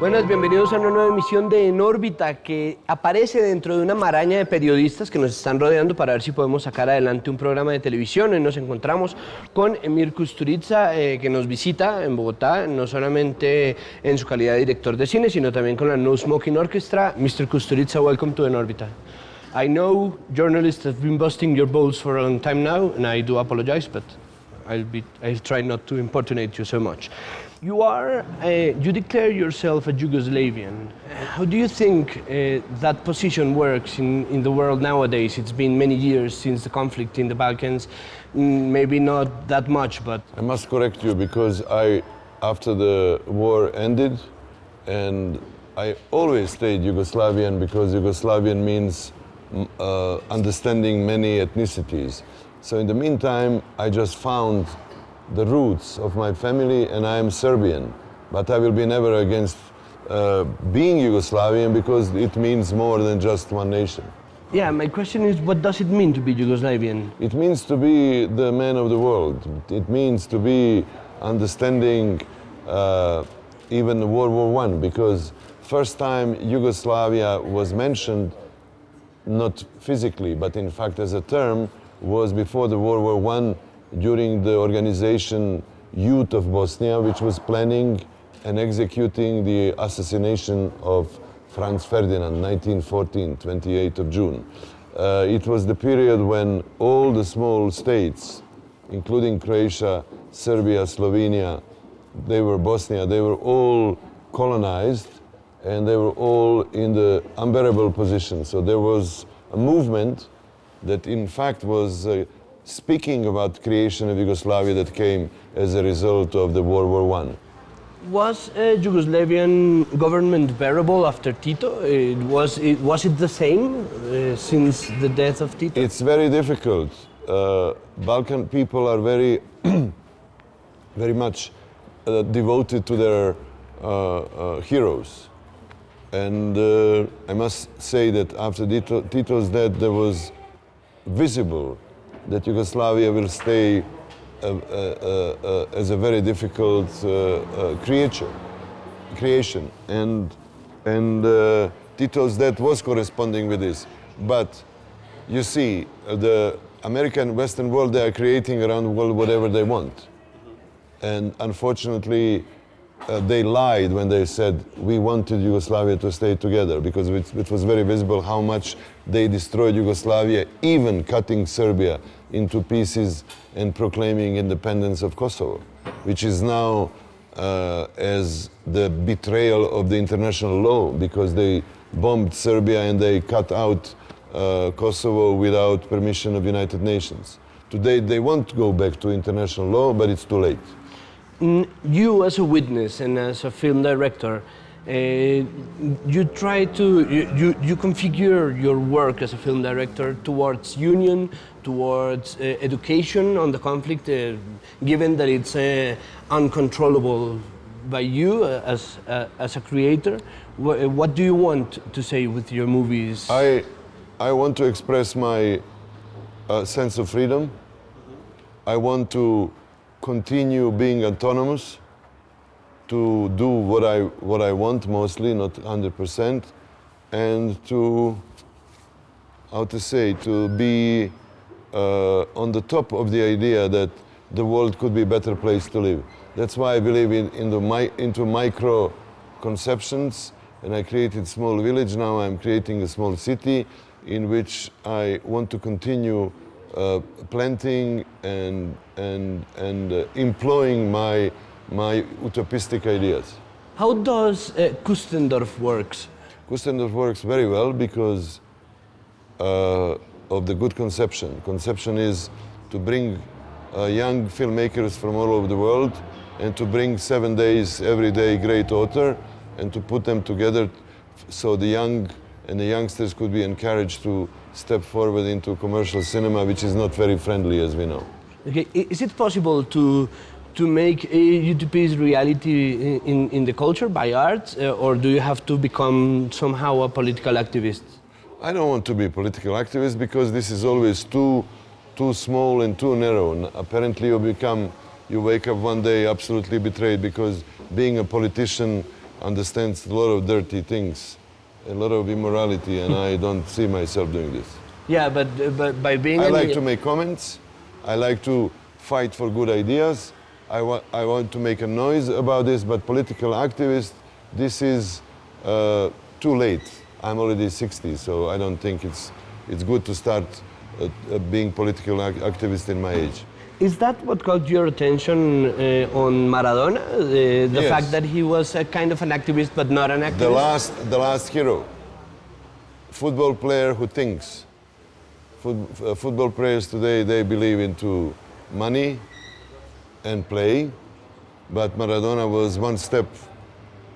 Buenas, bienvenidos a una nueva emisión de En Órbita, que aparece dentro de una maraña de periodistas que nos están rodeando para ver si podemos sacar adelante un programa de televisión. Hoy nos encontramos con Emir Kusturica, que nos visita en Bogotá, no solamente en su calidad de director de cine, sino también con la No Smoking Orchestra. Mr. Kusturica, welcome to En Órbita. I know journalists have been busting your balls for a long time now, and I do apologize, but I'll try not to importunate you so much. You declare yourself a Yugoslavian. How do you think that position works in the world nowadays? It's been many years since the conflict in the Balkans, maybe not that much, but... I must correct you because after the war ended, and I always stayed Yugoslavian because Yugoslavian means understanding many ethnicities. So in the meantime, I just found the roots of my family, and I am Serbian, but I will be never against being Yugoslavian because it means more than just one nation. Yeah, my question is, what does it mean to be Yugoslavian? It means to be the man of the world. It means to be understanding even World War I, because first time Yugoslavia was mentioned, not physically, but in fact as a term, was before the World War I, during the organization Youth of Bosnia, which was planning and executing the assassination of Franz Ferdinand, 1914, 28th of June. It was the period when all the small states, including Croatia, Serbia, Slovenia, Bosnia, they were all colonized, and they were all in the unbearable position. So there was a movement that in fact was speaking about creation of Yugoslavia that came as a result of the World War I. Was Yugoslavian government bearable after Tito? Was it the same since the death of Tito? It's very difficult. Balkan people are very, very much devoted to their heroes. And I must say that after Tito's death, there was visible that Yugoslavia will stay as a very difficult creation. And Tito's death was corresponding with this. But you see, the American Western world, they are creating around the world whatever they want. And unfortunately, they lied when they said we wanted Yugoslavia to stay together, because it was very visible how much they destroyed Yugoslavia, even cutting Serbia into pieces and proclaiming independence of Kosovo, which is now as the betrayal of the international law, because they bombed Serbia and they cut out Kosovo without permission of United Nations. Today they want to go back to international law, but it's too late. You as a witness and as a film director, you configure your work as a film director towards union, towards education on the conflict, given that it's uncontrollable by you as a creator. What do you want to say with your movies? I want to express my sense of freedom. I want to continue being autonomous, to do what I want mostly, not 100%, and to be on the top of the idea that the world could be a better place to live. That's why I believe into micro conceptions, and I created Small Village. Now I'm creating a small city in which I want to continue planting and employing my utopistic ideas. How does Kustendorf works? Kustendorf works very well because of the good conception. Conception is to bring young filmmakers from all over the world and to bring 7 days, every day, great author, and to put them together so the young and the youngsters could be encouraged to step forward into commercial cinema, which is not very friendly, as we know. Okay, is it possible to make utopia's reality in the culture by art, or do you have to become somehow a political activist? I don't want to be a political activist because this is always too small and too narrow. And apparently you wake up one day absolutely betrayed because being a politician understands a lot of dirty things, a lot of immorality, and I don't see myself doing this. Yeah, but by being... I like to make comments. I like to fight for good ideas. I want to make a noise about this, but political activist, this is too late. I'm already 60, so I don't think it's good to start being political activist in my age. Is that what caught your attention on Maradona? The Yes. fact that he was a kind of an activist, but not an activist? The last hero, football player who thinks. Football players today, they believe into money and play, but Maradona was one step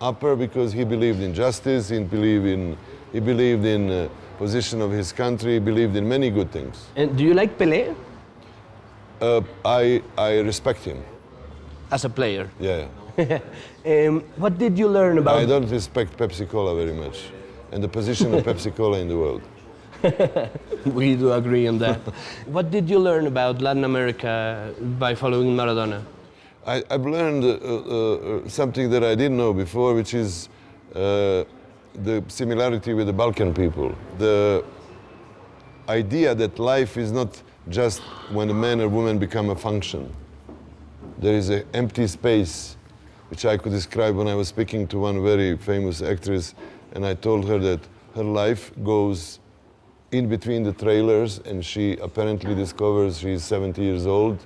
upper because he believed in justice, he believed in position of his country, he believed in many good things. And do you like Pelé I respect him. as a player? Yeah. What did you learn about... I don't respect Pepsi Cola very much, and the position of Pepsi Cola in the world. We do agree on that. What did you learn about Latin America by following Maradona? I've learned something that I didn't know before, which is the similarity with the Balkan people. The idea that life is not just when a man or woman become a function. There is an empty space, which I could describe when I was speaking to one very famous actress, and I told her that her life goes in between the trailers, and she apparently discovers she's 70 years old.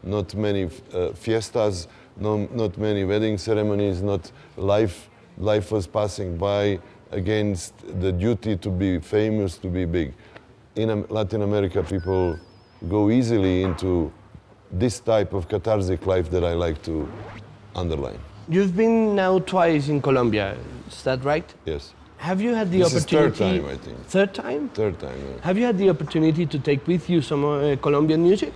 Not many fiestas, not many wedding ceremonies, not life. Life was passing by against the duty to be famous, to be big. In Latin America, people go easily into this type of cathartic life that I like to underline. You've been now twice in Colombia, is that right? Yes. Have you had the This is opportunity... third time, I think. Third time? Third time, yeah. Have you had the opportunity to take with you some Colombian music?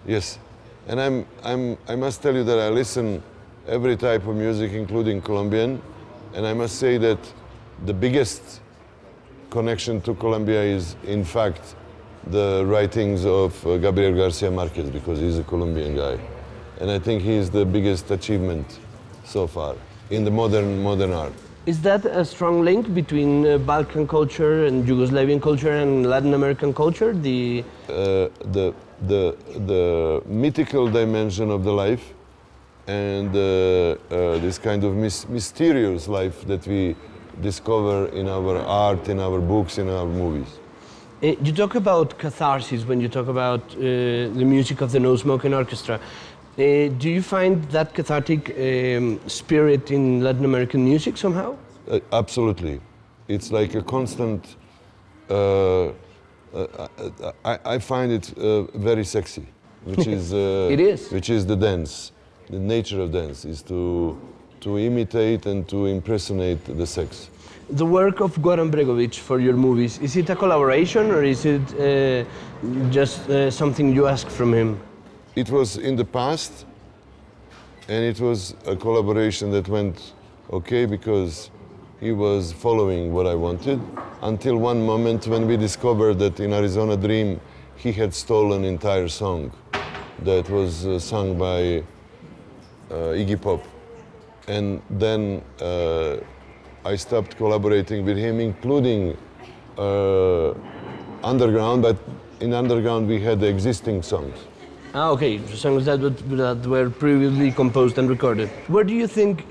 Yes, and I must tell you that I listen every type of music, including Colombian, and I must say that the biggest connection to Colombia is, in fact, the writings of Gabriel Garcia Marquez, because he's a Colombian guy, and I think he is the biggest achievement so far in the modern art. Is that a strong link between Balkan culture and Yugoslavian culture and Latin American culture? The mythical dimension of the life and this kind of mysterious life that we discover in our art, in our books, in our movies. You talk about catharsis when you talk about the music of the No Smoking Orchestra. Do you find that cathartic spirit in Latin American music somehow? Absolutely. It's like a constant... I find it very sexy, which is... It is. Which is the dance. The nature of dance is to imitate and to impersonate the sex. The work of Goran Bregovic for your movies, is it a collaboration or is it just something you ask from him? It was in the past, and it was a collaboration that went okay because he was following what I wanted, until one moment when we discovered that in Arizona Dream he had stolen an entire song that was sung by Iggy Pop. And then I stopped collaborating with him, including Underground, but in Underground we had the existing songs. Ah, okay, songs that were previously composed and recorded. Where do you think,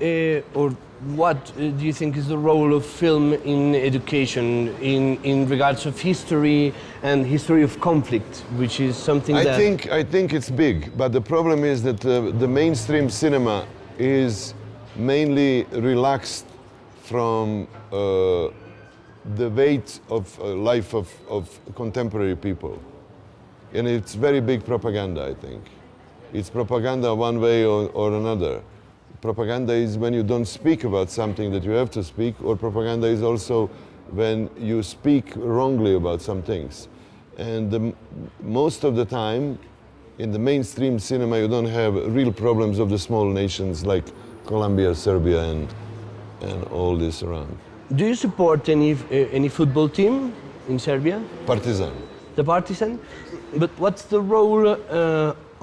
or what do you think is the role of film in education in regards of history and history of conflict, which is something that... I think it's big, but the problem is that the mainstream cinema is mainly relaxed from the weight of life of contemporary people. And it's very big propaganda, I think. It's propaganda one way or another. Propaganda is when you don't speak about something that you have to speak, or propaganda is also when you speak wrongly about some things. And most of the time, in the mainstream cinema, you don't have real problems of the small nations like Colombia, Serbia, and all this around. Do you support any football team in Serbia? Partizan. The Partizan? But what's the role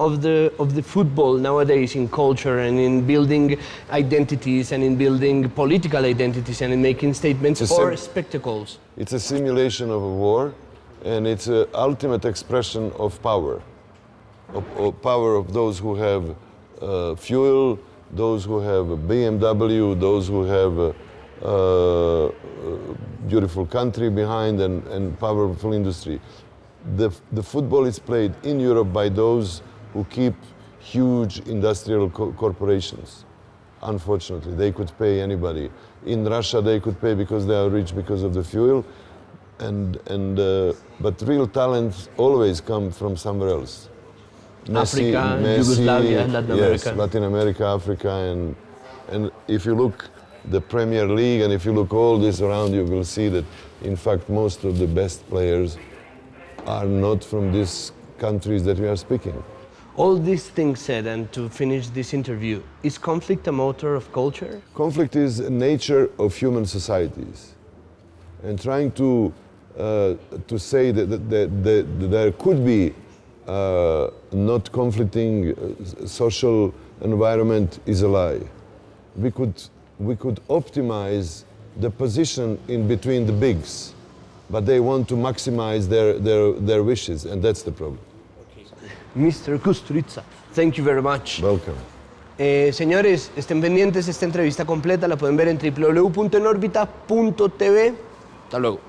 of the football nowadays in culture and in building identities and in building political identities and in making statements or spectacles? It's a simulation of a war, and it's an ultimate expression of power. Of power of those who have fuel, those who have a BMW, those who have a beautiful country behind and powerful industry. The football is played in Europe by those who keep huge industrial corporations. Unfortunately, they could pay anybody. In Russia, they could pay because they are rich because of the fuel, but real talents always come from somewhere else. Africa, Yugoslavia, Latin America. Yes, Latin America, Africa, and if you look the Premier League and if you look all this around, you will see that in fact most of the best players are not from these countries that we are speaking. All these things said, and to finish this interview, is conflict a motor of culture? Conflict is the nature of human societies, and trying to say that there could be not conflicting social environment is a lie. We could optimize the position in between the bigs, but they want to maximize their wishes, and that's the problem. Okay. Mr. Kusturica, thank you very much. Welcome. Señores, estén pendientes, esta entrevista completa la pueden ver en www.enorbita.tv. Hasta luego.